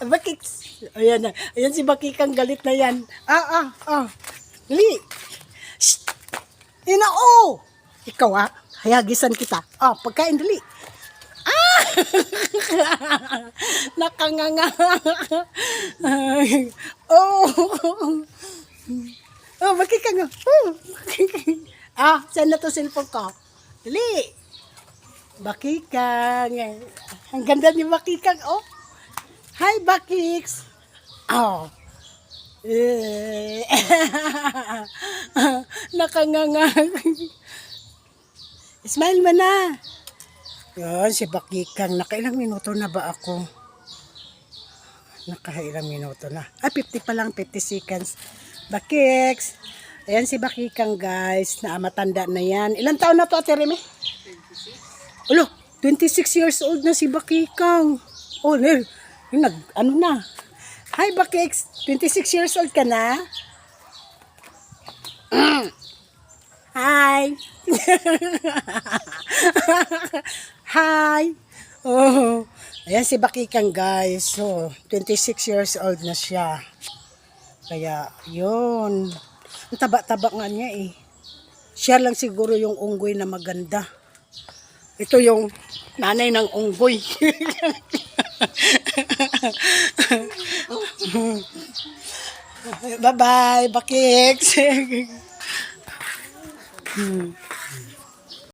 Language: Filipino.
Bakik. Ayan na. Ayan si Bakikang galit na yan. Dali. Shh. Oh. Ikaw hayagisan kita. Pagkain dali. Nakanganga. Bakikang. Saan na to cellphone ko? Dali. Bakikang. Ang ganda ni Bakikang. Hi, Bakiks. Nakanganga. Smile mo na. Yan, si Bakikang. Nakailang minuto na ba ako? Nakailang minuto na. 50 pa lang, 50 seconds. Bakiks. Ayan si Bakikang, guys. Matanda na yan. Ilang taon na to, Ate Reme? 26. 26 years old na si Bakikang. Ano na? Hi, Bakiks. 26 years old ka na? Hi. Hi. Ayan si Bakikang, guys. 26 years old na siya. Kaya, yun. Ang taba-taba nga niya eh. Siya lang siguro yung unggoy na maganda. Ito yung nanay ng unggoy. Bye-bye, Bakiks.